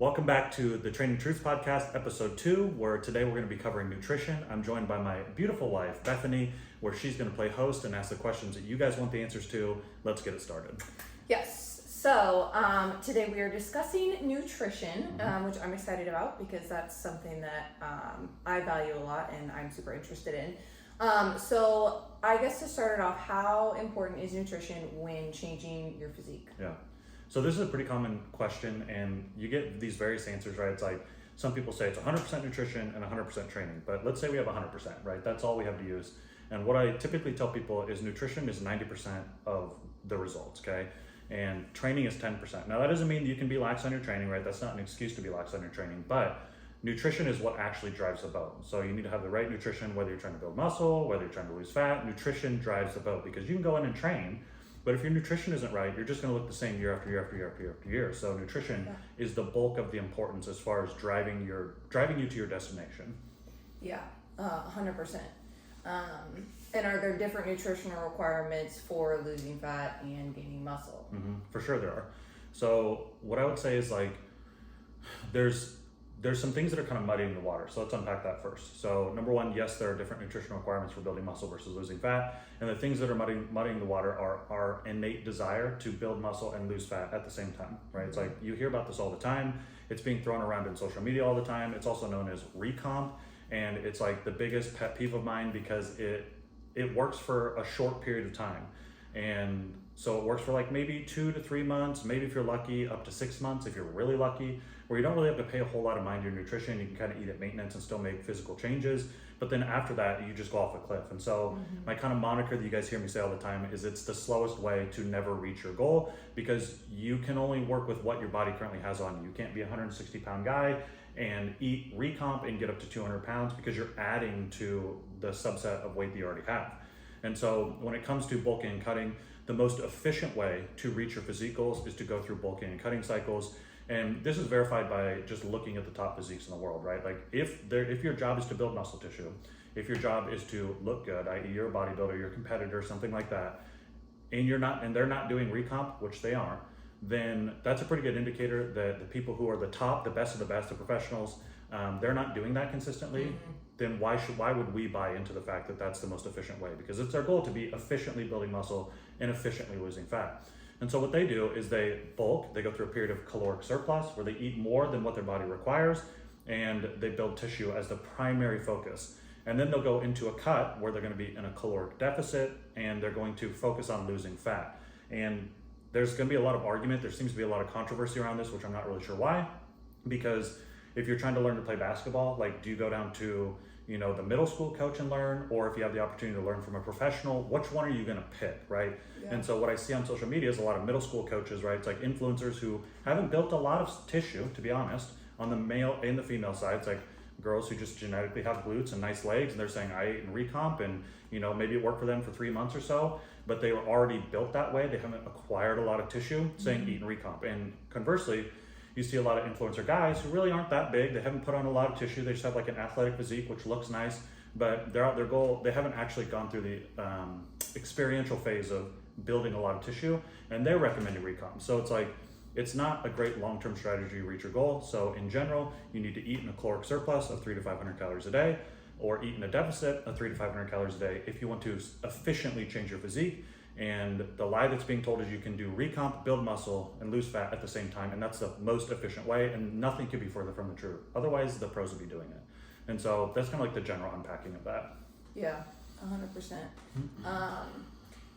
Welcome back to the Training Truth Podcast, episode 2, where today we're going to be covering nutrition. I'm joined by my beautiful wife, Bethany, where she's going to play host and ask the questions that you guys want the answers to. Let's get it started. Yes. So today we are discussing nutrition, which I'm excited about because that's something that I value a lot and I'm super interested in. So I guess to start it off, how important is nutrition when changing your physique? Yeah. So this is a pretty common question, and you get these various answers, right? It's like some people say it's 100% nutrition and 100% training, but let's say we have 100%, right? That's all we have to use. And what I typically tell people is nutrition is 90% of the results, okay? And training is 10%. Now that doesn't mean you can be lax on your training, right? That's not an excuse to be lax on your training, but nutrition is what actually drives the boat. So you need to have the right nutrition, whether you're trying to build muscle, whether you're trying to lose fat. Nutrition drives the boat because you can go in and train, but if your nutrition isn't right, you're just going to look the same year after year after year after year after year. So nutrition is the bulk of the importance as far as driving you to your destination. Yeah, 100%. And are there different nutritional requirements for losing fat and gaining muscle? For sure there are. So what I would say is like there's some things that are kind of muddying the water. So let's unpack that first. So number one, yes, there are different nutritional requirements for building muscle versus losing fat. And the things that are muddying the water are our innate desire to build muscle and lose fat at the same time, right? It's like you hear about this all the time. It's being thrown around in social media all the time. It's also known as recomp. And it's like the biggest pet peeve of mine because it works for a short period of time. And so it works for like maybe 2 to 3 months, maybe if you're lucky, up to 6 months if you're really lucky, where you don't really have to pay a whole lot of mind to your nutrition. You can kind of eat at maintenance and still make physical changes. But then after that, you just go off a cliff. And so my kind of moniker that you guys hear me say all the time is it's the slowest way to never reach your goal because you can only work with what your body currently has on you. You can't be a 160-pound guy and eat recomp and get up to 200 pounds because you're adding to the subset of weight that you already have. And so when it comes to bulking and cutting, the most efficient way to reach your physique goals is to go through bulking and cutting cycles. And this is verified by just looking at the top physiques in the world, right? Like if your job is to build muscle tissue, if your job is to look good, i.e. you're a bodybuilder, you're a competitor, something like that, and they're not doing recomp, which they are, then that's a pretty good indicator that the people who are the top, the best of the best, the professionals, they're not doing that consistently. Then why would we buy into the fact that that's the most efficient way? Because it's our goal to be efficiently building muscle and efficiently losing fat. And so what they do is they bulk, they go through a period of caloric surplus where they eat more than what their body requires and they build tissue as the primary focus. And then they'll go into a cut where they're going to be in a caloric deficit and they're going to focus on losing fat. And there's going to be a lot of argument. There seems to be a lot of controversy around this, which I'm not really sure why. Because if you're trying to learn to play basketball, like do you go down to the middle school coach and learn, or if you have the opportunity to learn from a professional, which one are you going to pick, right? Yeah. And so what I see on social media is a lot of middle school coaches, right? It's like influencers who haven't built a lot of tissue, to be honest, on the male and the female side. It's like girls who just genetically have glutes and nice legs, and they're saying I ate in recomp, and maybe it worked for them for 3 months or so, but they were already built that way. They haven't acquired a lot of tissue, saying eat in recomp. And conversely, you see a lot of influencer guys who really aren't that big. They haven't put on a lot of tissue. They just have like an athletic physique, which looks nice, but their goal, they haven't actually gone through the experiential phase of building a lot of tissue, and they're recommending recomp. So it's like, it's not a great long-term strategy to reach your goal. So in general, you need to eat in a caloric surplus of 300 to 500 calories a day, or eat in a deficit of 300 to 500 calories a day if you want to efficiently change your physique. And the lie that's being told is you can do recomp, build muscle, and lose fat at the same time. And that's the most efficient way. And nothing could be further from the truth. Otherwise, the pros would be doing it. And so that's kind of like the general unpacking of that. Yeah, 100%.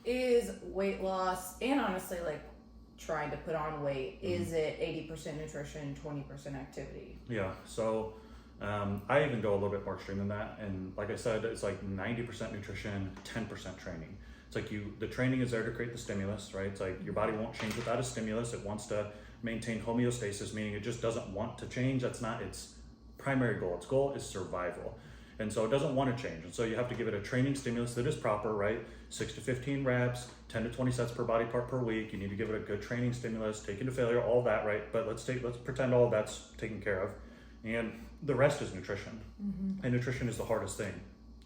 Is weight loss, and honestly, like trying to put on weight, is it 80% nutrition, 20% activity? Yeah. So I even go a little bit more extreme than that. And like I said, it's like 90% nutrition, 10% training. It's like the training is there to create the stimulus, right? It's like your body won't change without a stimulus. It wants to maintain homeostasis, meaning it just doesn't want to change. That's not its primary goal. Its goal is survival. And so it doesn't want to change. And so you have to give it a training stimulus that is proper, right? 6 to 15 reps, 10 to 20 sets per body part per week. You need to give it a good training stimulus, take into failure, all that, right? But let's pretend all of that's taken care of. And the rest is nutrition. And nutrition is the hardest thing.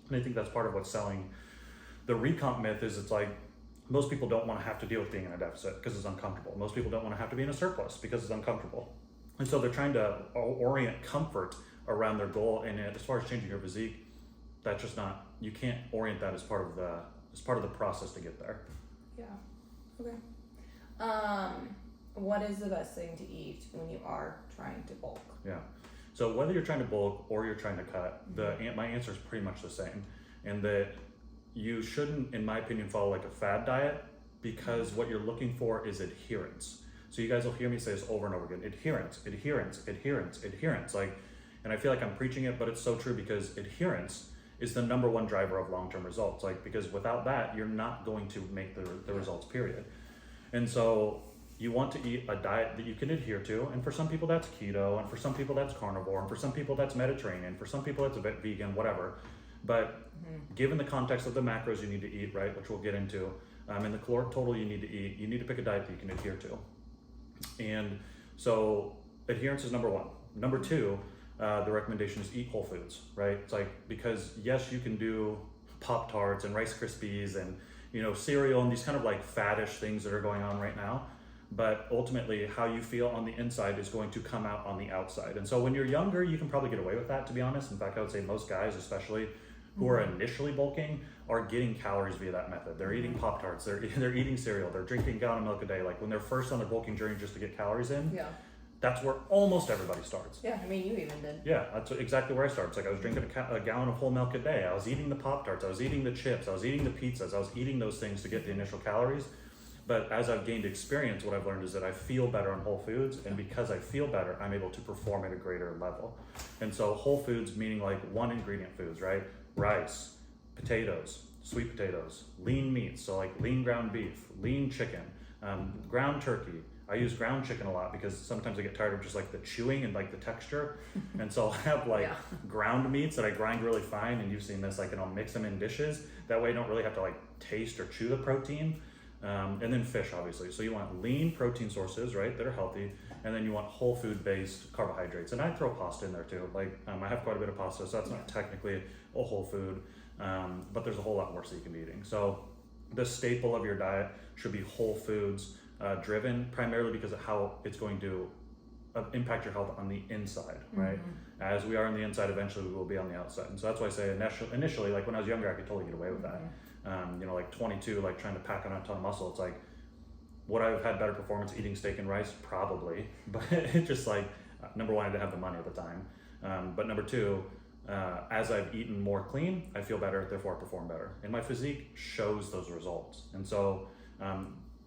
And I think that's part of what's selling. The recomp myth is it's like most people don't want to have to deal with being in a deficit because it's uncomfortable. Most people don't want to have to be in a surplus because it's uncomfortable. And so they're trying to orient comfort around their goal. And as far as changing your physique, that's just not, you can't orient that as part of the process to get there. Yeah. Okay. What is the best thing to eat when you are trying to bulk? Yeah. So whether you're trying to bulk or you're trying to cut, my answer is pretty much the same. And that you shouldn't, in my opinion, follow like a fad diet, because what you're looking for is adherence. So you guys will hear me say this over and over again: adherence, adherence, adherence, adherence. Like, and I feel like I'm preaching it, but it's so true, because adherence is the number one driver of long-term results. Like, because without that, you're not going to make the results, period. And so you want to eat a diet that you can adhere to. And for some people that's keto, and for some people that's carnivore, and for some people that's Mediterranean, for some people it's a bit vegan, whatever. But given the context of the macros you need to eat, right, which we'll get into, and the caloric total you need to eat, you need to pick a diet that you can adhere to. And so adherence is number one. Number two, the recommendation is eat whole foods, right? It's like, because yes, you can do Pop-Tarts and Rice Krispies and, you know, cereal and these kind of like faddish things that are going on right now. But ultimately, how you feel on the inside is going to come out on the outside. And so when you're younger, you can probably get away with that, to be honest. In fact, I would say most guys, especially who are initially bulking, are getting calories via that method. They're eating Pop-Tarts, they're eating cereal, they're drinking a gallon of milk a day. Like when they're first on their bulking journey just to get calories in, Yeah. that's where almost everybody starts. Yeah, I mean, you even did. Yeah, that's exactly where I started. It's like I was drinking a gallon of whole milk a day. I was eating the Pop-Tarts, I was eating the chips, I was eating the pizzas, I was eating those things to get the initial calories. But as I've gained experience, what I've learned is that I feel better on whole foods, and because I feel better, I'm able to perform at a greater level. And so whole foods meaning like one ingredient foods, right? Rice, potatoes, sweet potatoes, lean meats, so like lean ground beef, lean chicken, ground turkey. I use ground chicken a lot because sometimes I get tired of just like the chewing and like the texture. And so I'll have like ground meats that I grind really fine, and you've seen this, like, and I'll mix them in dishes. That way I don't really have to like taste or chew the protein. And then fish, obviously. So you want lean protein sources, right, that are healthy, and then you want whole food based carbohydrates. And I throw pasta in there too. Like, I have quite a bit of pasta, so that's not technically a whole food, but there's a whole lot more so you can be eating. So the staple of your diet should be whole foods driven, primarily because of how it's going to impact your health on the inside, right? As we are on the inside, eventually we will be on the outside. And so that's why I say initially, like when I was younger, I could totally get away with that. You know, like 22, like trying to pack on a ton of muscle. It's like, would I have had better performance eating steak and rice? Probably. But it's just like, number one, I didn't have the money at the time. But number two, as I've eaten more clean, I feel better, therefore I perform better. And my physique shows those results. And so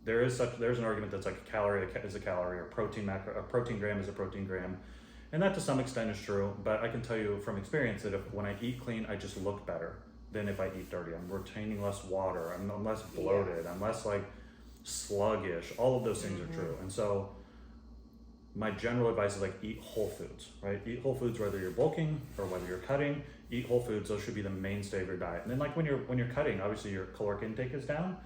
there's an argument that's like a calorie is a calorie, or protein gram is a protein gram. And that to some extent is true, but I can tell you from experience that when I eat clean, I just look better than if I eat dirty. I'm retaining less water, I'm less bloated, I'm less like sluggish. All of those things are true. And so my general advice is like, eat whole foods, right? Eat whole foods whether you're bulking or whether you're cutting. Eat whole foods. Those should be the mainstay of your diet. And then like when you're cutting, obviously your caloric intake is down.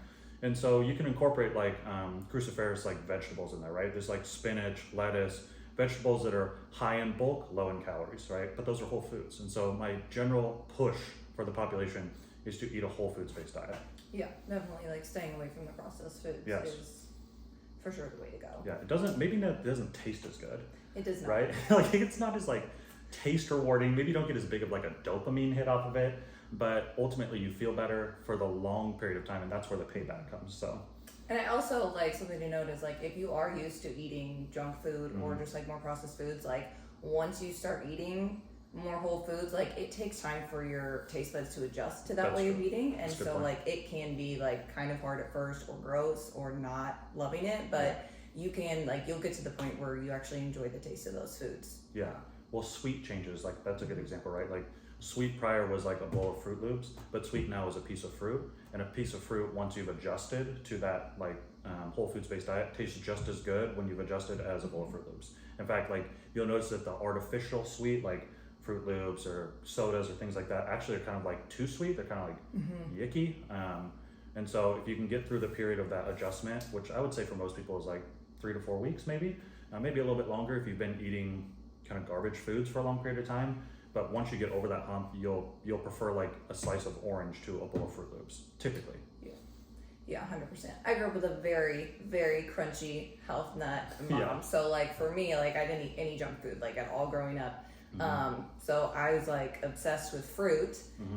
And so you can incorporate like cruciferous like vegetables in there, right? There's like spinach, lettuce, vegetables that are high in bulk, low in calories, right? But those are whole foods. And so my general push for the population is to eat a whole foods based diet. Yeah, definitely. Like staying away from the processed foods is for sure the way to go. Yeah, it doesn't taste as good. It does not. Right? Like it's not as like taste rewarding. Maybe you don't get as big of like a dopamine hit off of it, but ultimately you feel better for the long period of time, and that's where the payback comes. So. And I also like something to note is like if you are used to eating junk food or just like more processed foods, like once you start eating more whole foods, like it takes time for your taste buds to adjust to that way of eating, and so like it can be like kind of hard at first or gross or not loving it, but you can like you'll get to the point where you actually enjoy the taste of those foods. Yeah. Well, sweet changes, like that's a good example, right? Like sweet prior was like a bowl of Fruit Loops, but sweet now is a piece of fruit, and a piece of fruit, once you've adjusted to that like whole foods based diet, tastes just as good when you've adjusted as a bowl of Fruit Loops. In fact, like you'll notice that the artificial sweet, like Fruit Loops or sodas or things like that, actually are kind of like too sweet. They're kind of like yicky. And so if you can get through the period of that adjustment, which I would say for most people is like 3 to 4 weeks, maybe a little bit longer if you've been eating kind of garbage foods for a long period of time. But once you get over that hump, you'll prefer like a slice of orange to a bowl of Fruit Loops, typically. Yeah, 100%. I grew up with a very, very crunchy health nut mom. Yeah. So like for me, like I didn't eat any junk food like at all growing up. So I was like obsessed with fruit.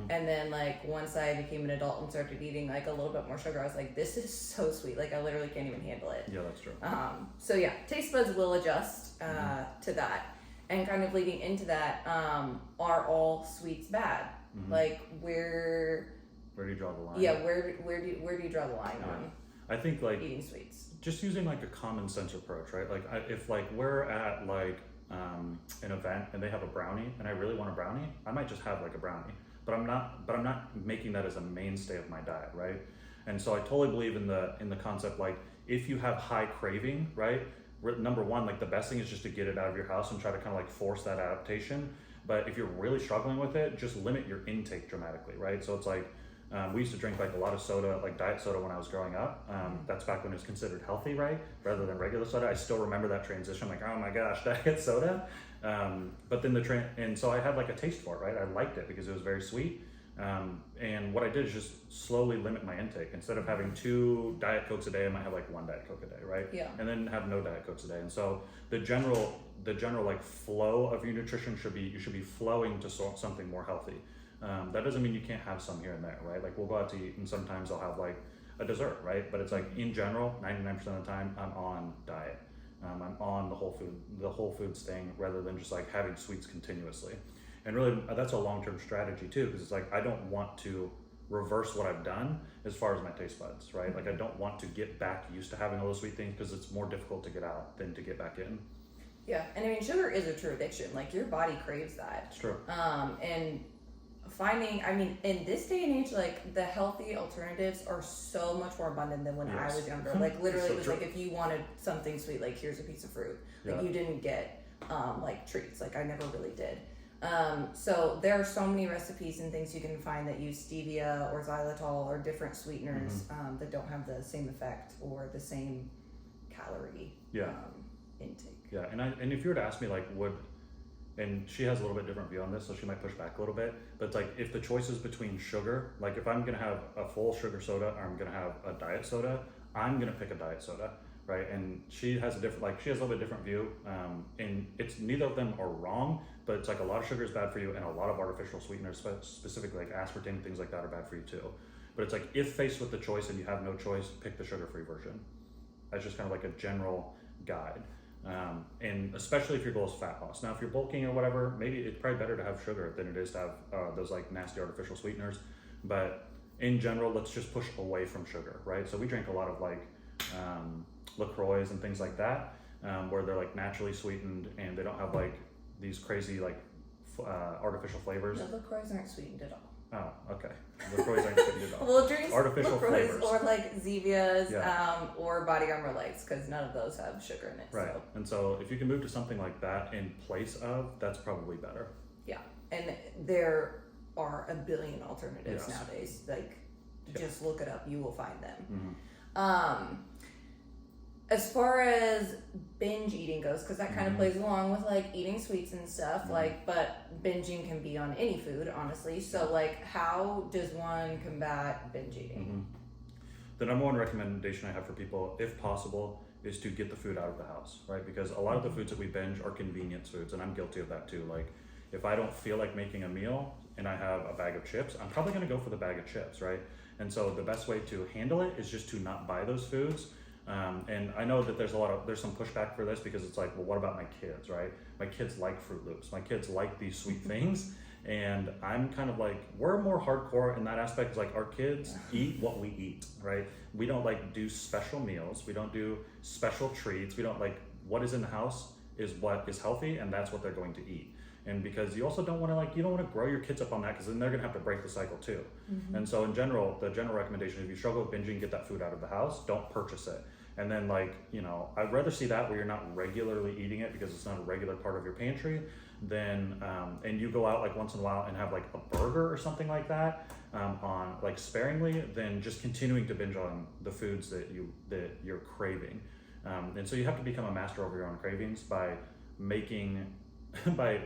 And then like once I became an adult and started eating like a little bit more sugar, I was like, this is so sweet. Like I literally can't even handle it. Yeah, that's true. So yeah, taste buds will adjust to that. And kind of leading into that, are all sweets bad? Like Where do you draw the line? yeah, where do you draw the line on I think like eating sweets? just using like a common sense approach, right? Like if like we're at like an event and they have a brownie and I really want a brownie, I might just have like a brownie, but I'm not making that as a mainstay of my diet, right? And so I totally believe in the concept, like if you have high craving, right? Number one, like the best thing is just to get it out of your house and try to kind of like force that adaptation. But if you're really struggling with it, just limit your intake dramatically, right? So it's like, we used to drink like a lot of soda, like diet soda when I was growing up. That's back when it was considered healthy, right? Rather than regular soda. I still remember that transition, like, oh my gosh, diet soda. But then and so I had like a taste for it, right? I liked it because it was very sweet. And what I did is just slowly limit my intake. Instead of having 2 Diet Cokes a day, I might have like 1 Diet Coke a day, right? Yeah. And then have no Diet Cokes a day. And so the general like flow of your nutrition you should be flowing to something more healthy. That doesn't mean you can't have some here and there, right? Like we'll go out to eat and sometimes I'll have like a dessert, right? But it's like in general, 99% of the time I'm on diet. I'm on the whole foods thing rather than just like having sweets continuously. And really that's a long-term strategy too, because it's like I don't want to reverse what I've done as far as my taste buds, right? Like I don't want to get back used to having all those sweet things because it's more difficult to get out than to get back in. Yeah, and I mean sugar is a true addiction. Like your body craves that. It's true. And finding, I mean, in this day and age, like the healthy alternatives are so much more abundant than when I was younger. Like literally, So it was true. like if you wanted something sweet, like here's a piece of fruit. Like you didn't get like treats. Like I never really did. So there are so many recipes and things you can find that use stevia or xylitol or different sweeteners that don't have the same effect or the same calorie intake. Yeah, and if you were to ask me like and she has a little bit different view on this, so she might push back a little bit, but it's like if the choice is between sugar, like if I'm gonna have a full sugar soda or I'm gonna have a diet soda, I'm gonna pick a diet soda, right? And she has a little bit different view, and it's neither of them are wrong, but it's like a lot of sugar is bad for you and a lot of artificial sweeteners, specifically like aspartame, things like that are bad for you too. But it's like if faced with the choice and you have no choice, pick the sugar-free version. That's just kind of like a general guide. And especially if your goal is fat loss. Now, if you're bulking or whatever, maybe it's probably better to have sugar than it is to have those like nasty artificial sweeteners. But in general, let's just push away from sugar, right? So we drink a lot of like LaCroix and things like that, where they're like naturally sweetened and they don't have like these crazy like artificial flavors. No, LaCroix aren't sweetened at all. Oh, okay. LaCroix aren't sweetened at all. We'll drink Artificial LaCroix flavors. or like Zevias Yeah. or Body Armor Lights because none of those have sugar in it. Right. So. And so if you can move to something like that in place of, that's probably better. Yeah, and there are a billion alternatives Yes. nowadays. Like, Yeah. just look it up; you will find them. Mm-hmm. As far as binge eating goes, because that kind of plays along with like eating sweets and stuff. Like, but binging can be on any food, honestly. So, like, how does one combat binge eating? The number one recommendation I have for people, if possible, is to get the food out of the house, right? Because a lot of the foods that we binge are convenience foods, and I'm guilty of that too. Like, if I don't feel like making a meal and I have a bag of chips, I'm probably gonna go for the bag of chips, right? And so the best way to handle it is just to not buy those foods. And I know that there's some pushback for this because it's like, well, what about my kids, right? My kids like Fruit Loops. My kids like these sweet things. And I'm kind of like, we're more hardcore in that aspect. It's like our kids eat what we eat, right? We don't like do special meals. We don't do special treats. We don't like what is in the house is what is healthy and that's what they're going to eat. And because you also don't want to grow your kids up on that because then they're going to have to break the cycle too. And so in general, the general recommendation, if you struggle with binging, get that food out of the house, don't purchase it. And then I'd rather see that where you're not regularly eating it because it's not a regular part of your pantry than, and you go out like once in a while and have like a burger or something like that on like sparingly than just continuing to binge on the foods that you're craving. And so you have to become a master over your own cravings by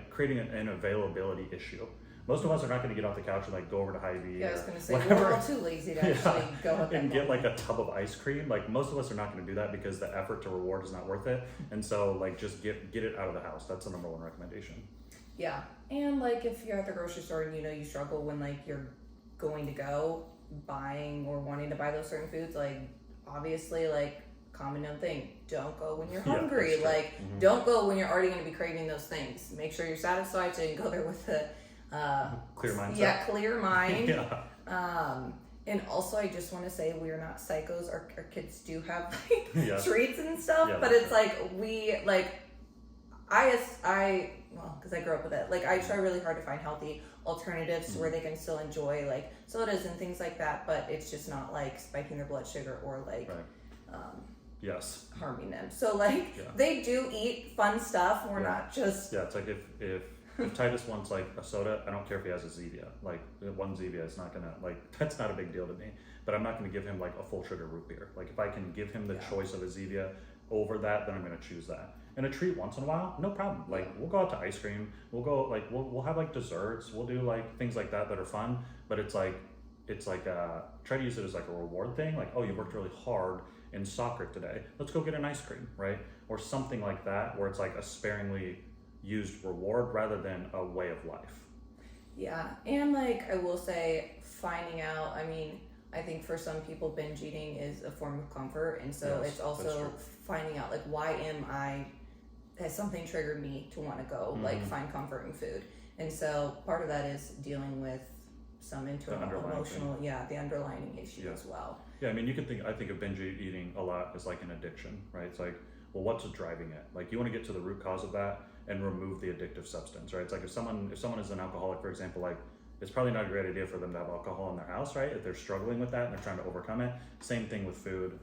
creating an availability issue. Most of us are not going to get off the couch and like go over to Hy-Vee Yeah, I or was gonna say whatever. we're all too lazy to actually go at that and get moment. like a tub of ice cream. Like most of us are not going to do that because the effort to reward is not worth it. And so like just get it out of the house. That's the number one recommendation. Yeah, and like if you're at the grocery store and you struggle when like you're going to go buying or wanting to buy those certain foods, like obviously like common known thing, don't go when you're Yeah, hungry. that's true. Like don't go when you're already going to be craving those things. Make sure you're satisfied so you can go there with a Clear mindset. yeah, clear mind. Yeah. And also I just want to say we're not psychos. Our kids do have like Yes. treats and stuff, Yeah, but that's it's like we like well, because I grew up with it. Like I try really hard to find healthy alternatives where they can still enjoy like sodas and things like that, but it's just not like spiking their blood sugar or like Right. Yes. harming them. So like Yeah. they do eat fun stuff. We're Yeah. not just Yeah, it's like if Titus wants like a soda, I don't care if he has a Zevia. Like one Zevia is not gonna like that's not a big deal to me. But I'm not gonna give him like a full sugar root beer. Like if I can give him the Yeah. choice of a Zevia over that, then I'm gonna choose that. And a treat once in a while, no problem. Like we'll go out to ice cream. We'll go like we'll have like desserts. We'll do like things like that are fun. But it's like try to use it as like a reward thing. Like oh, you worked really hard in soccer today. Let's go get an ice cream, right? Or something like that, where it's like a sparingly used reward rather than a way of life. yeah. And like I will say, finding out. I mean, I think for some people, binge eating is a form of comfort, and so Yes, it's that's also true. finding out like why am I has something triggered me to want to go like find comfort in food, and so part of that is dealing with some internal underlying emotional the underlying issue Yeah. as well. Yeah, I mean, I think of binge eating a lot as like an addiction, right? It's like, well, what's driving it? Like, you want to get to the root cause of that and remove the addictive substance, right? It's like if someone is an alcoholic, for example, like it's probably not a great idea for them to have alcohol in their house, right? If they're struggling with that and they're trying to overcome it. Same thing with food,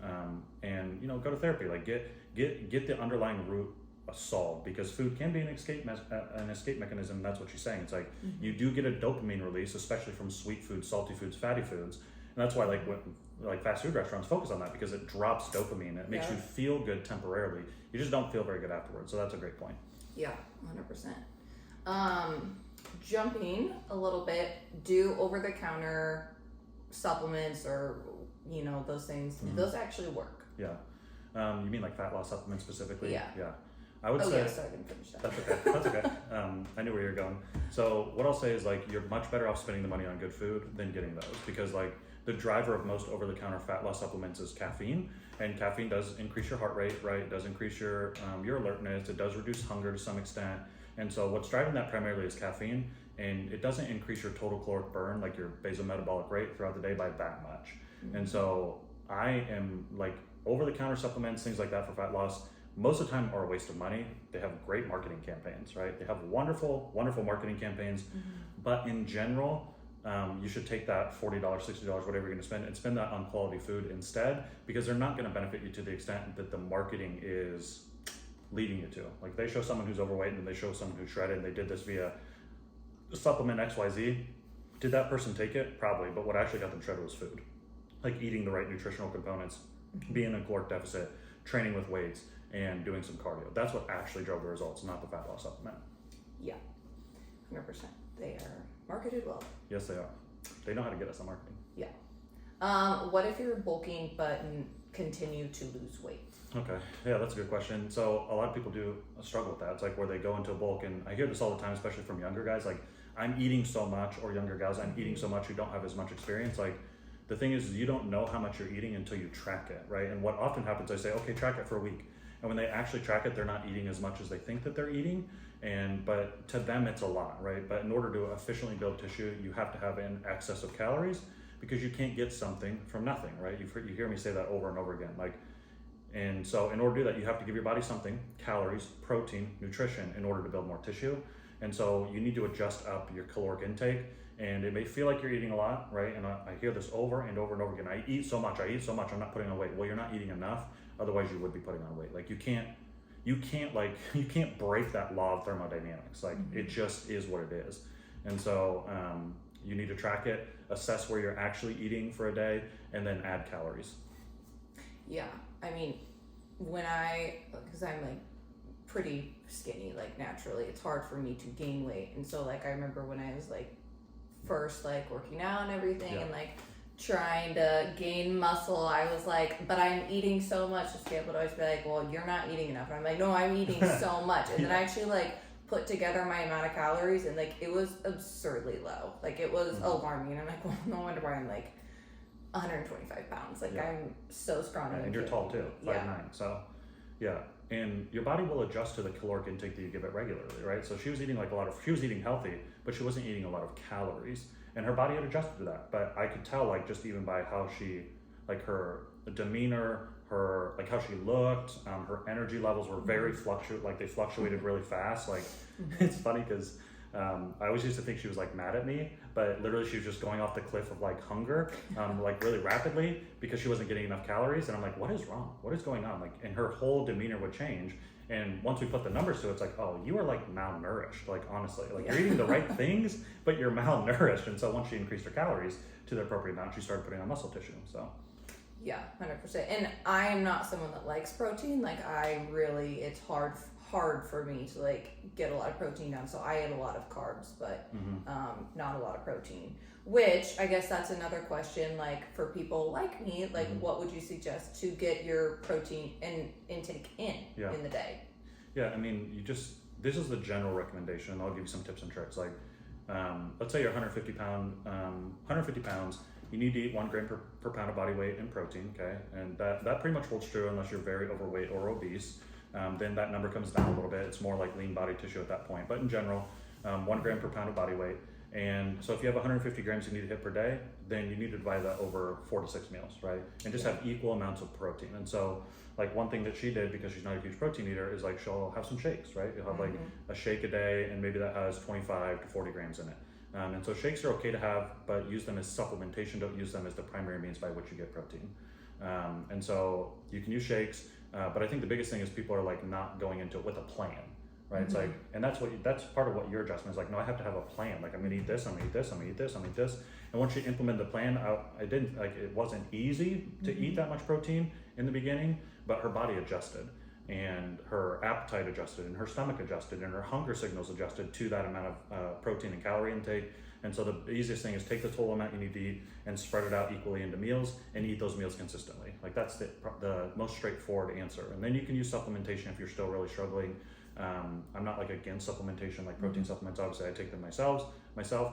and go to therapy. Like get the underlying root solved, because food can be an escape mechanism. And that's what she's saying. It's like you do get a dopamine release, especially from sweet foods, salty foods, fatty foods, and that's why like fast food restaurants focus on that, because it drops dopamine. It makes Yeah. you feel good temporarily. You just don't feel very good afterwards. So that's a great point. Yeah, 100%. Jumping a little bit, do over-the-counter supplements or those things. Do those actually work? Yeah. You mean like fat loss supplements specifically? Yeah. Yeah. I would Oh say yeah, sorry, I didn't finish that. that's okay. That's okay. I knew where you're going. So what I'll say is like you're much better off spending the money on good food than getting those, because like the driver of most over-the-counter fat loss supplements is caffeine, and caffeine does increase your heart rate, right? It does increase your alertness. It does reduce hunger to some extent. And so what's driving that primarily is caffeine, and it doesn't increase your total caloric burn, like your basal metabolic rate throughout the day, by that much. And so I am like over-the-counter supplements, things like that for fat loss, most of the time are a waste of money. They have great marketing campaigns, right? They have wonderful, wonderful marketing campaigns, but in general, you should take that $40, $60, whatever you're going to spend, and spend that on quality food instead, because they're not going to benefit you to the extent that the marketing is leading you to. Like they show someone who's overweight and then they show someone who's shredded, and they did this via supplement XYZ. Did that person take it? Probably, but what actually got them shredded was food. Like eating the right nutritional components, being in a caloric deficit, training with weights, and doing some cardio. That's what actually drove the results, not the fat loss supplement. Yeah, 100%. They are marketed well. Yes, they are. They know how to get us on marketing. Yeah. What if you're bulking but continue to lose weight? Okay, yeah, that's a good question. So a lot of people do struggle with that. It's like where they go into a bulk, and I hear this all the time, especially from younger guys, like I'm eating so much, or younger gals, I'm eating so much who don't have as much experience. Like the thing is you don't know how much you're eating until you track it, right? And what often happens, I say, okay, track it for a week. And when they actually track it, they're not eating as much as they think that they're eating. But to them, it's a lot, right? But in order to efficiently build tissue, you have to have an excess of calories, because you can't get something from nothing, right? You hear me say that over and over again. And so in order to do that, you have to give your body something, calories, protein, nutrition, in order to build more tissue. And so you need to adjust up your caloric intake. And it may feel like you're eating a lot, right? And I hear this over and over and over again. I eat so much, I'm not putting on weight. Well, you're not eating enough. Otherwise you would be putting on weight. Like you can't break that law of thermodynamics. Like it just is what it is. And so you need to track it, assess where you're actually eating for a day, and then add calories. Yeah, I mean, because I'm like pretty skinny, like naturally, it's hard for me to gain weight. And so like I remember when I was like first like working out and everything, Yeah. and like trying to gain muscle, I was like, but I'm eating so much. Skip would always be like, well, you're not eating enough. And I'm like, no, I'm eating so much. And then I actually like put together my amount of calories, and like it was absurdly low. Like it was alarming. And I'm like, well, no wonder why I'm like 125 pounds. Like Yeah. I'm so scrawny. And you're tall too, 5'9". Yeah. So, yeah. And your body will adjust to the caloric intake that you give it regularly, right? So she was eating like she was eating healthy, but she wasn't eating a lot of calories. And her body had adjusted to that. But I could tell, like, just even by how she, like her demeanor, her, like how she looked, her energy levels were very they fluctuated really fast. Like, it's funny because I always used to think she was like mad at me, but literally she was just going off the cliff of like hunger, like really rapidly because she wasn't getting enough calories. And I'm like, what is wrong? What is going on? Like, and her whole demeanor would change. And once we put the numbers to it, it's like, oh, you are like malnourished. Like, honestly, like you're eating the right things, but you're malnourished. And so once she increased her calories to the appropriate amount, she started putting on muscle tissue. So Yeah, 100%. And I am not someone that likes protein. Like it's hard for me to like get a lot of protein down. So I eat a lot of carbs, but not a lot of protein. Which I guess that's another question. Like for people like me, like what would you suggest to get your protein intake in the day? Yeah, I mean, this is the general recommendation, and I'll give you some tips and tricks. Like, let's say you're 150 pounds, you need to eat 1 gram per pound of body weight in protein, okay? And that pretty much holds true unless you're very overweight or obese. Then that number comes down a little bit. It's more like lean body tissue at that point. But in general, 1 gram per pound of body weight. And so if you have 150 grams you need to hit per day, then you need to divide that over 4 to 6 meals, right? And just have equal amounts of protein. And so like one thing that she did, because she's not a huge protein eater, is like she'll have some shakes, right? You'll have like a shake a day, and maybe that has 25 to 40 grams in it. And so shakes are okay to have, but use them as supplementation. Don't use them as the primary means by which you get protein. And so you can use shakes, but I think the biggest thing is people are like not going into it with a plan, right? It's like, and that's part of what your adjustment is like. No, I have to have a plan. Like I'm gonna eat this, I'm gonna eat this, I'm gonna eat this, I'm gonna eat this. And once you implement the plan, it wasn't easy to eat that much protein in the beginning, but her body adjusted, and her appetite adjusted, and her stomach adjusted, and her hunger signals adjusted to that amount of protein and calorie intake. And so the easiest thing is take the total amount you need to eat and spread it out equally into meals, and eat those meals consistently. Like that's the most straightforward answer. And then you can use supplementation if you're still really struggling. I'm not like against supplementation, like protein supplements. Obviously, I take them myself,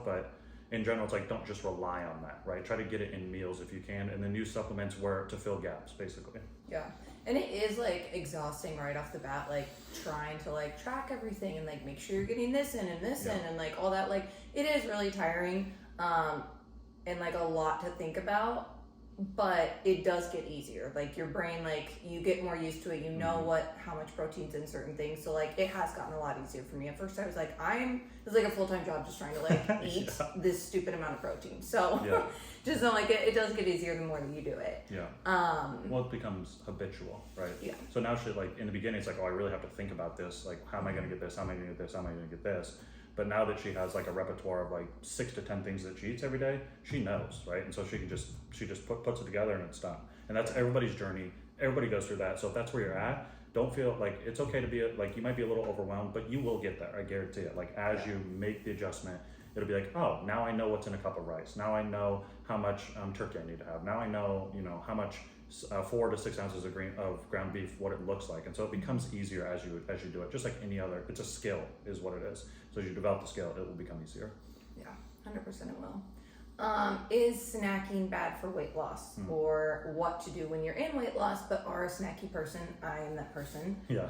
but in general, it's like don't just rely on that, right? Try to get it in meals if you can, and then use supplements to fill gaps, basically. Yeah, and it is like exhausting right off the bat, like trying to like track everything and like make sure you're getting this in and this in and like all that. Like it is really tiring, and like a lot to think about. But it does get easier. Like your brain, like you get more used to it. You know how much protein's in certain things. So like it has gotten a lot easier for me. At first I was like, it's like a full-time job just trying to like eat this stupid amount of protein. So just don't like it. It does get easier the more that you do it. Yeah. Well, it becomes habitual, right? Yeah. So now she like in the beginning it's like, oh, I really have to think about this. Like, how am I going to get this? How am I going to get this? How am I going to get this? But now that she has like a repertoire of like 6 to 10 things that she eats every day, she knows, right? And so she just puts it together and it's done. And that's everybody's journey. Everybody goes through that. So if that's where you're at, don't feel like it's okay to be like, you might be a little overwhelmed, but you will get there. I guarantee it. Like as you make the adjustment, it'll be like, oh, now I know what's in a cup of rice. Now I know how much turkey I need to have. Now I know, how much 4 to 6 ounces of ground beef, what it looks like. And so it becomes easier as you do it, just like any other. It's a skill is what it is. So as you develop the skill, it will become easier. Yeah, 100% it will. Is snacking bad for weight loss, or what to do when you're in weight loss but are a snacky person? I am that person. Yeah.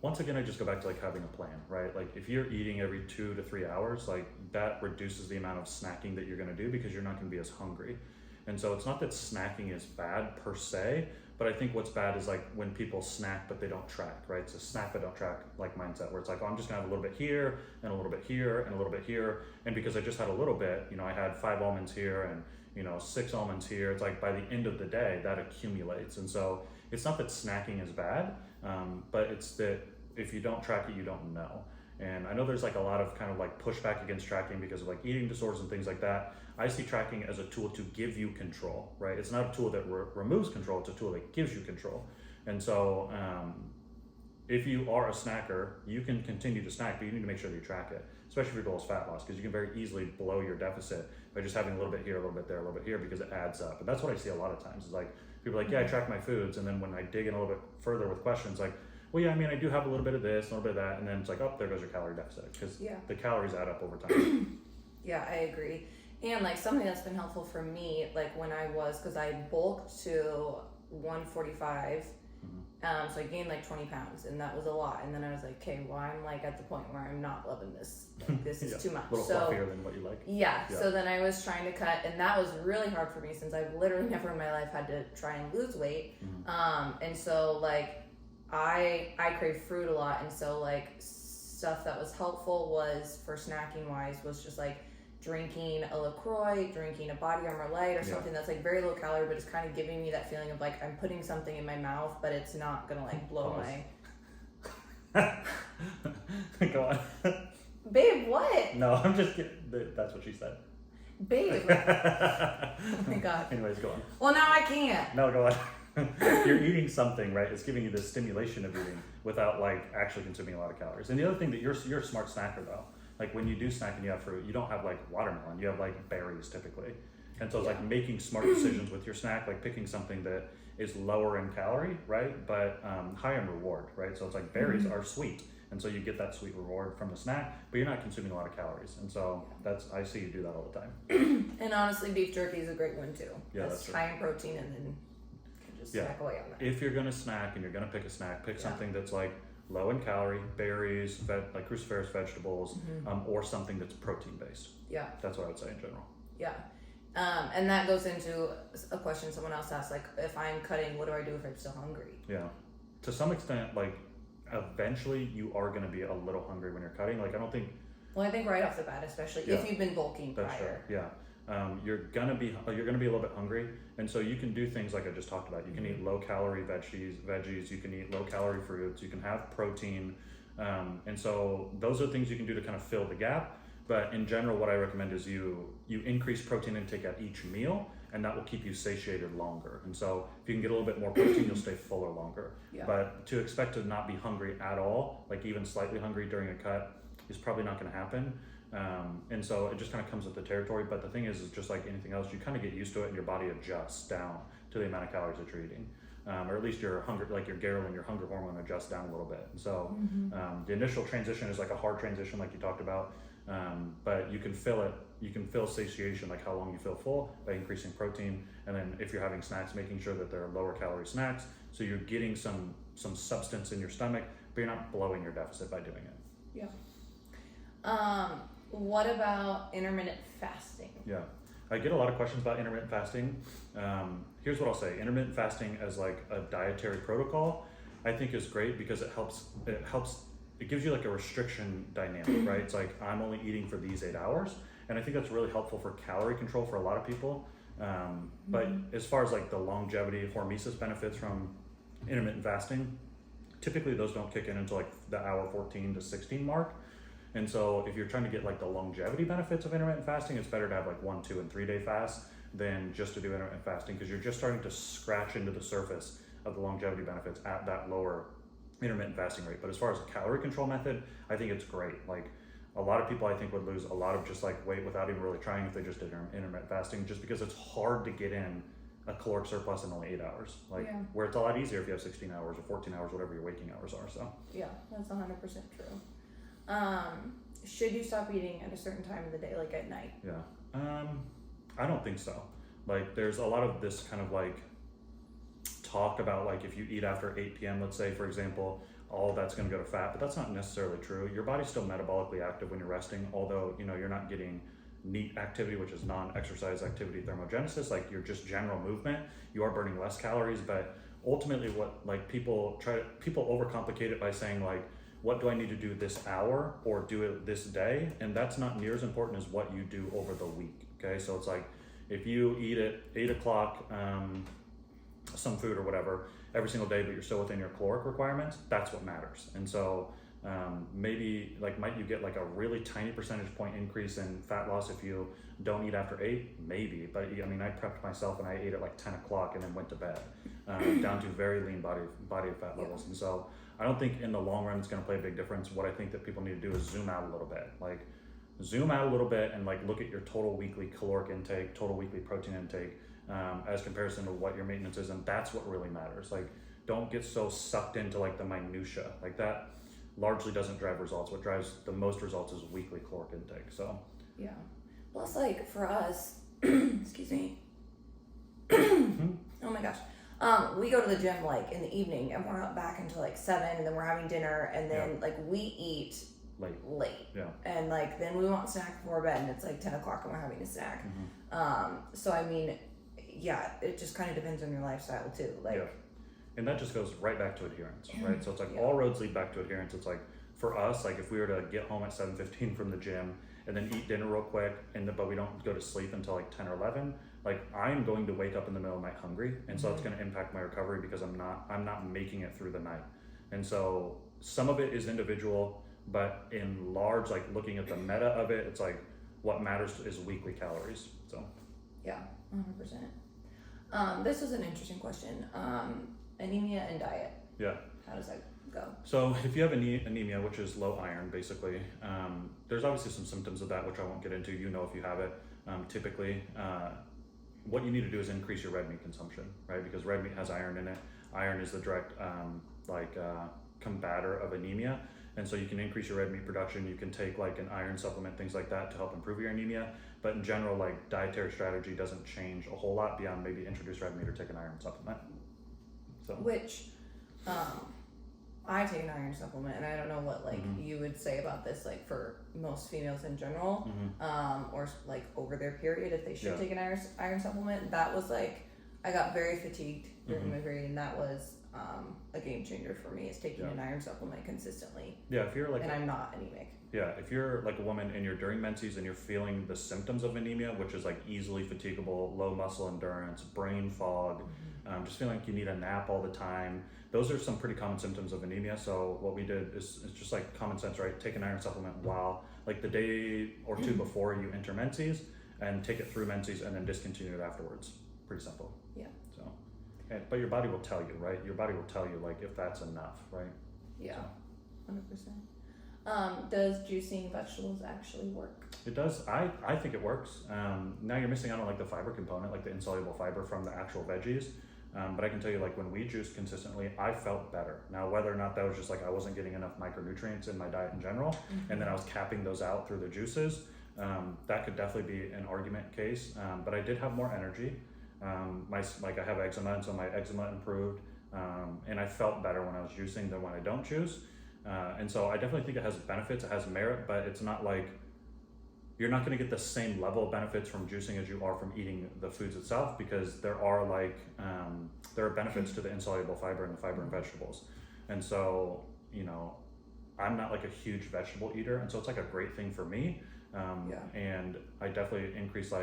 Once again, I just go back to like having a plan, right? Like if you're eating every 2 to 3 hours, like that reduces the amount of snacking that you're going to do because you're not going to be as hungry. And so it's not that snacking is bad per se, but I think what's bad is like when people snack but they don't track, right? It's a snack but don't track like mindset where it's like, oh, I'm just gonna have a little bit here and a little bit here and a little bit here. And because I just had a little bit, I had 5 almonds here and 6 almonds here. It's like by the end of the day that accumulates. And so it's not that snacking is bad, but it's that if you don't track it, you don't know. And I know there's like a lot of kind of like pushback against tracking because of like eating disorders and things like that. I see tracking as a tool to give you control, right? It's not a tool that removes control, it's a tool that gives you control. And so if you are a snacker, you can continue to snack, but you need to make sure that you track it, especially if your goal is fat loss, because you can very easily blow your deficit by just having a little bit here, a little bit there, a little bit here, because it adds up. And that's what I see a lot of times is like, people are like, yeah, I track my foods. And then when I dig in a little bit further with questions, like, well, yeah, I mean, I do have a little bit of this, a little bit of that. And then it's like, oh, there goes your calorie deficit, because the calories add up over time. Yeah, I agree. And like something that's been helpful for me, like when I was, because I bulked to 145, so I gained like 20 pounds, and that was a lot. And then I was like, okay, well, I'm like at the point where I'm not loving this. Like, this is too much. A little fluffier than what you like. Yeah, so then I was trying to cut, and that was really hard for me since I've literally never in my life had to try and lose weight. And so like I crave fruit a lot, and so like stuff that was helpful was for snacking wise was just like drinking a LaCroix, drinking a Body Armor Light or something that's like very low calorie, but it's kind of giving me that feeling of like I'm putting something in my mouth, but it's not gonna like blow my. Go on. Babe, what? No, I'm just kidding. That's what she said. Babe. Oh my god. Anyways, go on. Well, now I can't. No, go on. You're eating something, right? It's giving you the stimulation of eating without like actually consuming a lot of calories. And the other thing that you're a smart snacker though. Like when you do snack and you have fruit, you don't have like watermelon, you have like berries typically. And so it's like making smart decisions with your snack, like picking something that is lower in calorie, right? But high in reward, right? So it's like berries are sweet. And so you get that sweet reward from the snack, but you're not consuming a lot of calories. And so I see you do that all the time. And honestly, beef jerky is a great one too. Yeah, that's true. high in protein, and then you can just snack away on that. If you're gonna snack and you're gonna pick a snack, pick something that's like low in calorie, berries, like cruciferous vegetables, or something that's protein based. Yeah. That's what I would say in general. Yeah. And that goes into a question someone else asked, like, if I'm cutting, what do I do if I'm still hungry? Yeah. To some extent, like, eventually you are going to be a little hungry when you're cutting. Like, I don't think... Well, I think right off the bat, especially if you've been bulking prior. That's true, yeah. You're gonna be a little bit hungry, and so you can do things like I just talked about. You can eat low calorie veggies. You can eat low calorie fruits. You can have protein, and so those are things you can do to kind of fill the gap. But in general, what I recommend is you increase protein intake at each meal, and that will keep you satiated longer. And so if you can get a little bit more protein, you'll stay fuller longer. Yeah. But to expect to not be hungry at all, like even slightly hungry during a cut, is probably not going to happen. And so it just kind of comes with the territory. But the thing is just like anything else, you kind of get used to it, and your body adjusts down to the amount of calories that you're eating. Or at least your hunger, like your ghrelin, your hunger hormone adjusts down a little bit. And so the initial transition is like a hard transition, like you talked about. But you can fill it. You can fill satiation, like how long you feel full, by increasing protein. And then if you're having snacks, making sure that they're lower calorie snacks, so you're getting some substance in your stomach, but you're not blowing your deficit by doing it. Yeah. What about intermittent fasting? Yeah, I get a lot of questions about intermittent fasting. Here's what I'll say: intermittent fasting as like a dietary protocol, I think is great because it helps. It gives you like a restriction dynamic, right? It's like I'm only eating for these 8 hours, and I think that's really helpful for calorie control for a lot of people. But as far as like the longevity, hormesis benefits from intermittent fasting, typically those don't kick in until like the hour 14 to 16 mark. And so if you're trying to get like the longevity benefits of intermittent fasting, it's better to have like 1, 2, and 3 day fasts than just to do intermittent fasting, because you're just starting to scratch into the surface of the longevity benefits at that lower intermittent fasting rate. But as far as a calorie control method, I think it's great. Like a lot of people I think would lose a lot of just like weight without even really trying if they just did intermittent fasting, just because it's hard to get in a caloric surplus in only 8 hours. Like where it's a lot easier if you have 16 hours or 14 hours, whatever your waking hours are. So yeah, that's 100% true. Should you stop eating at a certain time of the day, like at night? Yeah. I don't think so. Like there's a lot of this kind of like talk about like if you eat after 8 p.m., let's say, for example, all that's going to go to fat, but that's not necessarily true. Your body's still metabolically active when you're resting, although, you know, you're not getting NEAT activity, which is non-exercise activity thermogenesis, like your just general movement. You are burning less calories, but ultimately what like people overcomplicate it by saying like, what do I need to do this hour or do it this day? And that's not near as important as what you do over the week. Okay, so it's like if you eat at 8 o'clock some food or whatever every single day, but you're still within your caloric requirements, that's what matters. And so maybe like might you get like a really tiny percentage point increase in fat loss if you don't eat after 8? Maybe, but I mean, I prepped myself and I ate at like 10 o'clock and then went to bed. down to very lean body fat levels. And so I don't think in the long run it's going to play a big difference. What I think that people need to do is zoom out a little bit, like zoom out a little bit and like look at your total weekly caloric intake, total weekly protein intake, as comparison to what your maintenance is, and that's what really matters. Like, don't get so sucked into like the minutia. Like that largely doesn't drive results. What drives the most results is weekly caloric intake. So yeah. Plus, like for us, excuse me. Oh my gosh. We go to the gym like in the evening, and we're not back until like 7, and then we're having dinner, and then like we eat late. Yeah. And like then we want snack before bed, and it's like 10 o'clock, and we're having a snack. So I mean, yeah, it just kind of depends on your lifestyle too. Like. Yeah. And that just goes right back to adherence, right? So it's like all roads lead back to adherence. It's like for us, like if we were to get home at 7:15 from the gym and then eat dinner real quick, but we don't go to sleep until like 10 or 11, like I'm going to wake up in the middle of the night hungry, and so it's going to impact my recovery because I'm not making it through the night. And so some of it is individual, but in large, like looking at the meta of it, it's like what matters is weekly calories. So yeah, 100%. This was an interesting question. Anemia and diet. Yeah. How does that go? So if you have anemia, which is low iron, basically, there's obviously some symptoms of that, which I won't get into. You know if you have it. Typically, what you need to do is increase your red meat consumption, right? Because red meat has iron in it. Iron is the direct combator of anemia. And so you can increase your red meat production. You can take like an iron supplement, things like that to help improve your anemia. But in general, like dietary strategy doesn't change a whole lot beyond maybe introduce red meat or take an iron supplement. So. Which, I take an iron supplement, and I don't know what like you would say about this, like for most females in general, or like over their period, if they should take an iron supplement. That was like, I got very fatigued during my period, and that was a game changer for me, is taking an iron supplement consistently. Yeah, if you're like, and I'm not anemic. Yeah, if you're like a woman and you're during menses and you're feeling the symptoms of anemia, which is like easily fatigable, low muscle endurance, brain fog, just feeling like you need a nap all the time, those are some pretty common symptoms of anemia. So what we did is just like common sense, right? Take an iron supplement while like the day or two before you enter menses, and take it through menses and then discontinue it afterwards. Pretty simple. Yeah. So, but your body will tell you, right? Your body will tell you like if that's enough, right? Yeah, 100%. Does juicing vegetables actually work? It does. I think it works. Now you're missing out on like the fiber component, like the insoluble fiber from the actual veggies. But I can tell you, like when we juiced consistently, I felt better. Now, whether or not that was just like I wasn't getting enough micronutrients in my diet in general, and then I was capping those out through the juices, that could definitely be an argument case. But I did have more energy. I have eczema, and so my eczema improved, and I felt better when I was juicing than when I don't juice. And so I definitely think it has benefits, it has merit, but it's not like you're not going to get the same level of benefits from juicing as you are from eating the foods itself, because there are there are benefits to the insoluble fiber and the fiber in vegetables. And so, you know, I'm not like a huge vegetable eater, and so it's like a great thing for me. And I definitely increase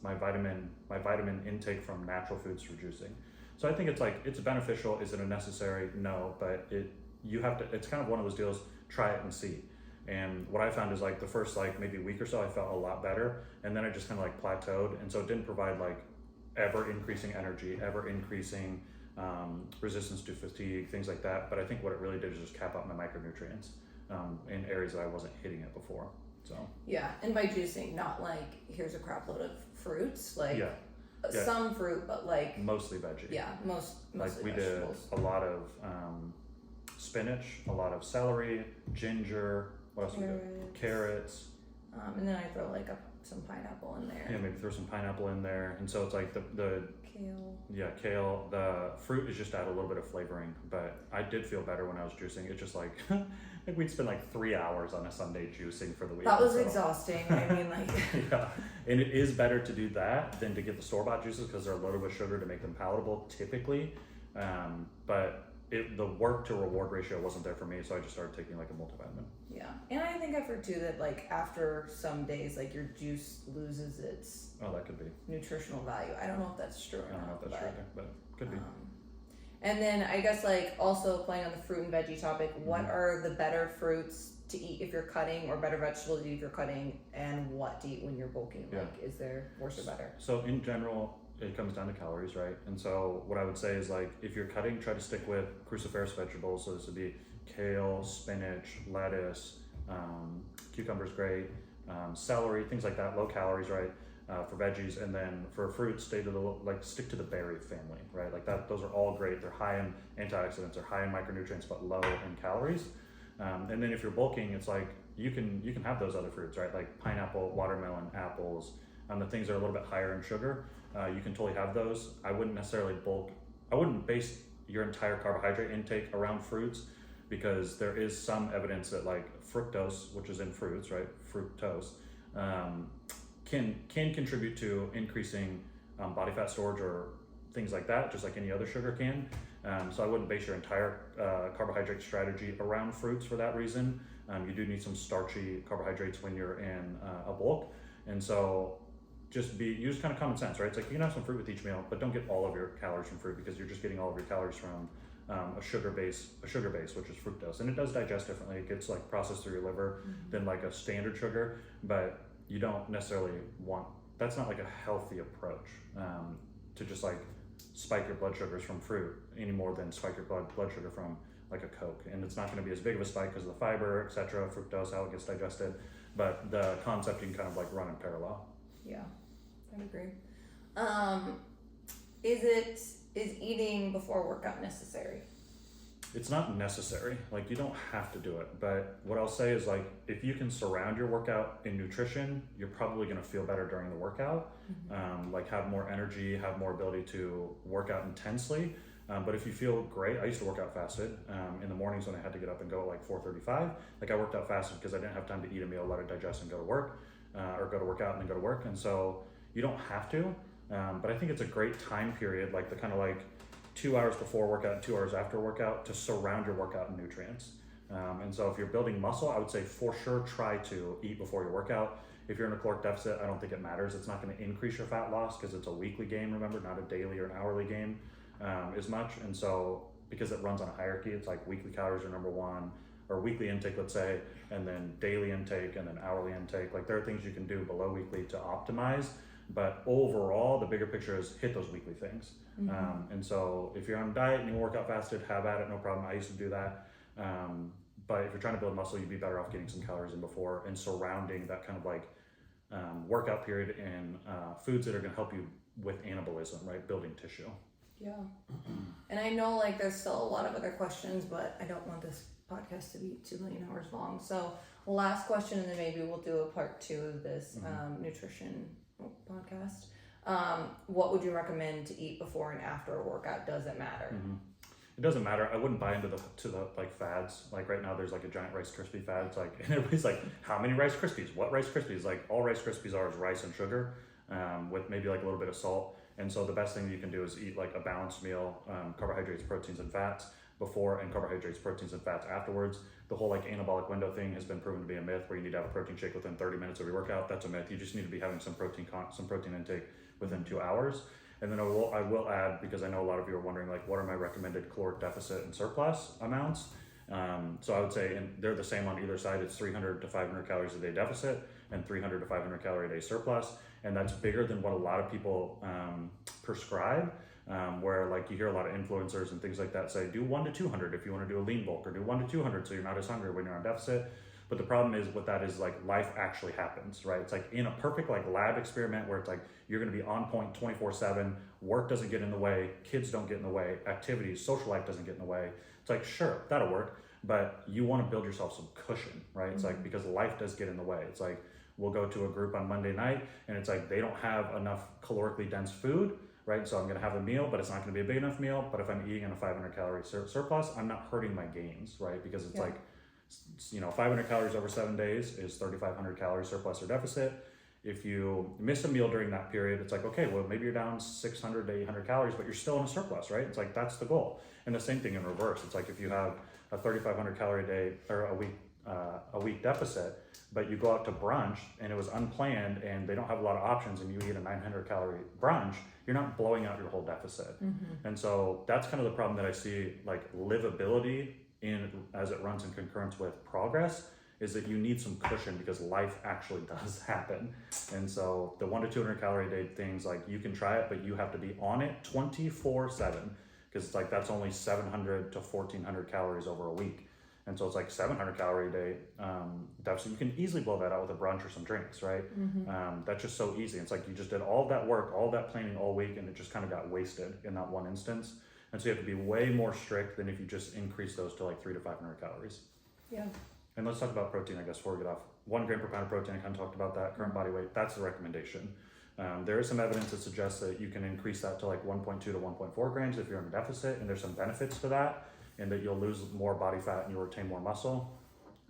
my vitamin intake from natural foods through juicing. So I think it's beneficial. Is it a necessary? No, but it's kind of one of those deals, try it and see. And what I found is like the first like maybe week or so I felt a lot better, and then I just kind of like plateaued, and so it didn't provide like ever increasing energy, ever increasing resistance to fatigue, things like that. But I think what it really did is just cap out my micronutrients in areas that I wasn't hitting it before. So yeah, and by juicing, not like here's a crap load of fruits, like some fruit, but like mostly veggie. Yeah, mostly like we vegetables. did a lot of spinach, a lot of celery, ginger. What else we do? Carrots. And then I throw like some pineapple in there. Yeah, maybe throw some pineapple in there. And so it's like the kale. Yeah, kale. The fruit is just add a little bit of flavoring, but I did feel better when I was juicing. It's just like like we'd spend like 3 hours on a Sunday juicing for the week. That was exhausting. I mean, like yeah, and it is better to do that than to get the store-bought juices because they're loaded with sugar to make them palatable typically. But the work to reward ratio wasn't there for me, so I just started taking like a multivitamin. Yeah, and I think I've heard too that like after some days, like your juice loses its that could be nutritional value. I don't know if that's true. I don't know if that's true, but could be. And then I guess like also playing on the fruit and veggie topic, what are the better fruits to eat if you're cutting, or better vegetables to eat if you're cutting, and what to eat when you're bulking? Like, is there worse or better? So in general, it comes down to calories, right? And so what I would say is like, if you're cutting, try to stick with cruciferous vegetables. So this would be kale, spinach, lettuce, cucumber's great, celery, things like that, low calories, right? For veggies, and then for fruits, stick to the berry family, right? Like that, those are all great. They're high in antioxidants, they're high in micronutrients, but low in calories. And then if you're bulking, it's like you can have those other fruits, right? Like pineapple, watermelon, apples, the things that are a little bit higher in sugar. You can totally have those. I wouldn't necessarily bulk. I wouldn't base your entire carbohydrate intake around fruits, because there is some evidence that like fructose, which is in fruits, right? Fructose, can contribute to increasing body fat storage or things like that, just like any other sugar can. So I wouldn't base your entire carbohydrate strategy around fruits for that reason. You do need some starchy carbohydrates when you're in a bulk, and so use kind of common sense, right? It's like you can have some fruit with each meal, but don't get all of your calories from fruit, because you're just getting all of your calories from a sugar base, which is fructose, and it does digest differently. It gets like processed through your liver than like a standard sugar, but you don't necessarily want. That's not like a healthy approach to just like spike your blood sugars from fruit any more than spike your blood sugar from like a Coke. And it's not going to be as big of a spike because of the fiber, etc., fructose, how it gets digested. But the concept you can kind of like run in parallel. Yeah, I agree. Is eating before workout necessary? It's not necessary. Like you don't have to do it. But what I'll say is like, if you can surround your workout in nutrition, you're probably going to feel better during the workout. Like have more energy, have more ability to work out intensely. But if you feel great, I used to work out fasted in the mornings when I had to get up and go at like 4:35. Like I worked out fasted because I didn't have time to eat a meal, let it digest, and go to work, or go to work out and then go to work. And so you don't have to, but I think it's a great time period, like the kind of like 2 hours before workout and 2 hours after workout, to surround your workout in nutrients. And so if you're building muscle, I would say for sure try to eat before your workout. If you're in a caloric deficit, I don't think it matters. It's not going to increase your fat loss because it's a weekly game, remember, not a daily or an hourly game as much. And so because it runs on a hierarchy, it's like weekly calories are number one, or weekly intake, let's say, and then daily intake, and then hourly intake. Like there are things you can do below weekly to optimize, but overall, the bigger picture is hit those weekly things. And so if you're on a diet and you work out fasted, have at it, no problem. I used to do that. But if you're trying to build muscle, you'd be better off getting some calories in before and surrounding that kind of like workout period in foods that are going to help you with anabolism, right? Building tissue. Yeah. And I know like there's still a lot of other questions, but I don't want this podcast to be 2 million hours long. So last question, and then maybe we'll do a part 2 of this nutrition podcast. What would you recommend to eat before and after a workout? Does it matter? It doesn't matter. I wouldn't buy into the like fads. Like right now, there's like a giant Rice Krispie fad. It's like, and everybody's like, how many Rice Krispies? What Rice Krispies? Like all Rice Krispies are is rice and sugar, with maybe like a little bit of salt. And so the best thing you can do is eat like a balanced meal, carbohydrates, proteins, and fats before, and carbohydrates, proteins, and fats afterwards. The whole like anabolic window thing has been proven to be a myth, where you need to have a protein shake within 30 minutes of your workout. That's a myth. You just need to be having some protein intake within 2 hours. And then I will add, because I know a lot of you are wondering, like, what are my recommended caloric deficit and surplus amounts? So I would say, and they're the same on either side. It's 300 to 500 calories a day deficit and 300 to 500 calorie a day surplus. And that's bigger than what a lot of people prescribe, where like you hear a lot of influencers and things like that say, do 1 to 200 if you want to do a lean bulk, or do 1 to 200 so you're not as hungry when you're on deficit. But the problem is with that is like life actually happens, right? It's like in a perfect like lab experiment where it's like you're going to be on point 24/7, work doesn't get in the way, kids don't get in the way, activities, social life doesn't get in the way. It's like, sure, that'll work, but you want to build yourself some cushion, right? It's like, because life does get in the way. It's like, we'll go to a group on Monday night and it's like they don't have enough calorically dense food, right? So I'm going to have a meal, but it's not going to be a big enough meal. But if I'm eating in a 500 calorie surplus, I'm not hurting my gains, right? Because it's like, 500 calories over 7 days is 3,500 calories surplus or deficit. If you miss a meal during that period, it's like, okay, well, maybe you're down 600 to 800 calories, but you're still in a surplus, right? It's like, that's the goal. And the same thing in reverse. It's like, if you have a 3,500 calorie day or a week deficit, but you go out to brunch and it was unplanned and they don't have a lot of options, and you eat a 900 calorie brunch, you're not blowing out your whole deficit. And so that's kind of the problem that I see, like livability as it runs in concurrence with progress, is that you need some cushion because life actually does happen. And so the 100 to 200 calorie a day things, like you can try it, but you have to be on it 24/7 because it's like that's only 700 to 1400 calories over a week. And so it's like 700 calorie a day deficit. You can easily blow that out with a brunch or some drinks, right? That's just so easy. It's like you just did all that work, all that planning all week, and it just kind of got wasted in that one instance. And so you have to be way more strict than if you just increase those to like 300 to 500 calories. Yeah. And let's talk about protein, I guess, before we get off. 1 gram per pound of protein, I kind of talked about that, current body weight, that's the recommendation. There is some evidence that suggests that you can increase that to like 1.2 to 1.4 grams if you're in a deficit, and there's some benefits to that, and that you'll lose more body fat and you'll retain more muscle.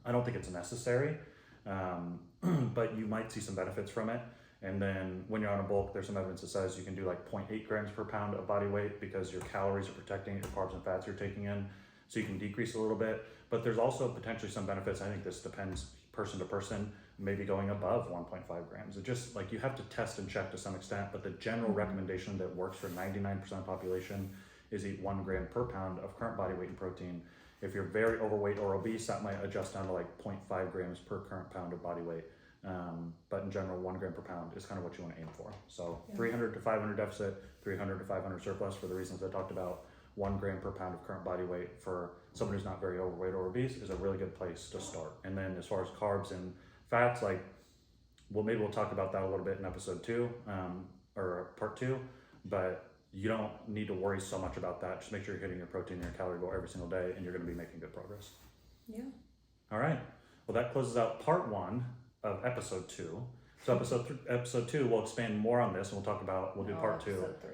I don't think it's necessary, but you might see some benefits from it. And then when you're on a bulk, there's some evidence that says you can do like 0.8 grams per pound of body weight because your calories are protecting your carbs and fats you're taking in, so you can decrease a little bit. But there's also potentially some benefits. I think this depends person to person, maybe going above 1.5 grams. It just like you have to test and check to some extent, but the general recommendation that works for 99% of the population is eat 1 gram per pound of current body weight in protein. If you're very overweight or obese, that might adjust down to like 0.5 grams per current pound of body weight. But in general, 1 gram per pound is kind of what you want to aim for. So 300 to 500 deficit, 300 to 500 surplus for the reasons I talked about. 1 gram per pound of current body weight for someone who's not very overweight or obese is a really good place to start. And then as far as carbs and fats, like, well, maybe we'll talk about that a little bit in episode 2, or part 2, but you don't need to worry so much about that. Just make sure you're hitting your protein and your calorie goal every single day, and you're going to be making good progress. Yeah. All right. Well, that closes out part 1 of episode 2. So episode 2, we'll expand more on this, and we'll do part 2. Episode 3.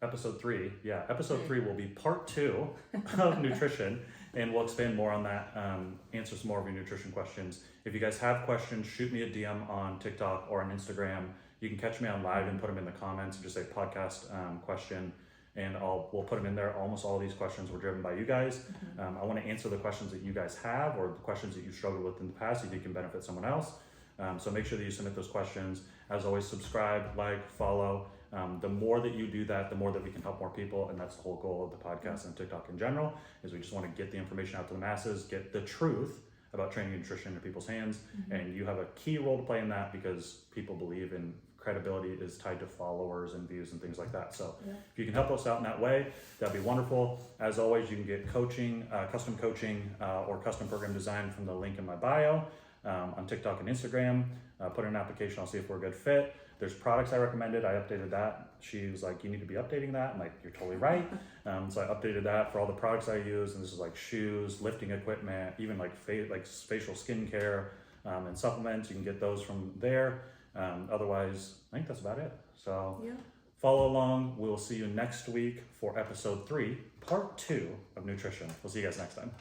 Episode 3, yeah. Episode 3 will be part 2 of nutrition, and we'll expand more on that, answer some more of your nutrition questions. If you guys have questions, shoot me a DM on TikTok or on Instagram. You can catch me on live and put them in the comments and just say podcast question, and we'll put them in there. Almost all of these questions were driven by you guys. I want to answer the questions that you guys have or the questions that you struggled with in the past if you can benefit someone else. So make sure that you submit those questions. As always, subscribe, like, follow. The more that you do that, the more that we can help more people, and that's the whole goal of the podcast and TikTok in general, is we just want to get the information out to the masses, get the truth about training and nutrition into people's hands, and you have a key role to play in that because people believe in credibility is tied to followers and views and things like that. So if you can help us out in that way, that'd be wonderful. As always, you can get coaching, custom coaching, or custom program design from the link in my bio on TikTok and Instagram. Put in an application, I'll see if we're a good fit. There's products I recommended, I updated that. She was like, you need to be updating that. I'm like, you're totally right. So I updated that for all the products I use, and this is like shoes, lifting equipment, even like facial skincare and supplements. You can get those from there. Otherwise, I think that's about it. So follow along. We'll see you next week for episode 3, part 2 of nutrition. We'll see you guys next time.